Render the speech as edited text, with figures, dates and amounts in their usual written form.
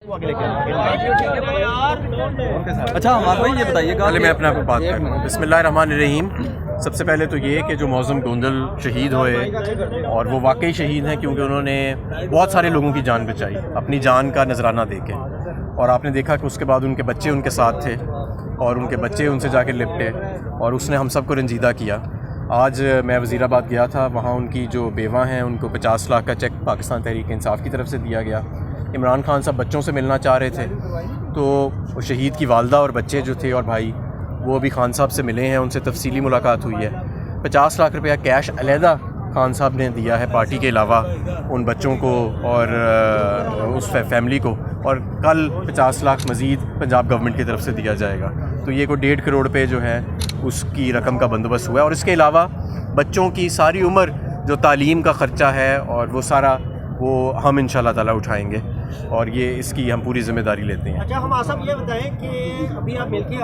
اچھا ہمارے بھائی یہ بتائیے گا، پہلے میں اپنے آپ کو بات کرتا ہوں. بسم اللہ الرحمن الرحیم. سب سے پہلے تو یہ کہ جو معظم گوندل شہید ہوئے، اور وہ واقعی شہید ہیں کیونکہ انہوں نے بہت سارے لوگوں کی جان بچائی اپنی جان کا نذرانہ دے کے. اور آپ نے دیکھا کہ اس کے بعد ان کے بچے ان کے ساتھ تھے اور ان کے بچے ان سے جا کے لپٹے اور اس نے ہم سب کو رنجیدہ کیا. آج میں وزیر آباد گیا تھا، وہاں ان کی جو بیوہ ہیں ان کو 50 لاکھ کا چیک پاکستان تحریک انصاف کی طرف سے دیا گیا. عمران خان صاحب بچوں سے ملنا چاہ رہے تھے تو شہید کی والدہ اور بچے جو تھے اور بھائی وہ بھی خان صاحب سے ملے ہیں، ان سے تفصیلی ملاقات ہوئی ہے. 50 لاکھ روپیہ کیش علیحدہ خان صاحب نے دیا ہے پارٹی کے علاوہ ان بچوں کو اور اس فیملی کو، اور کل 50 لاکھ مزید پنجاب گورنمنٹ کی طرف سے دیا جائے گا. تو یہ کوئی 1.5 کروڑ روپے جو ہے اس کی رقم کا بندوبست ہوا ہے. اور اس کے علاوہ بچوں کی ساری عمر جو تعلیم کا خرچہ ہے اور وہ سارا وہ ہم انشاءاللہ تعالیٰ اٹھائیں گے، اور یہ اس کی ہم پوری ذمہ داری لیتے ہیں. اچھا ہم صاحب یہ بتائیں کہ ابھی آپ مل کے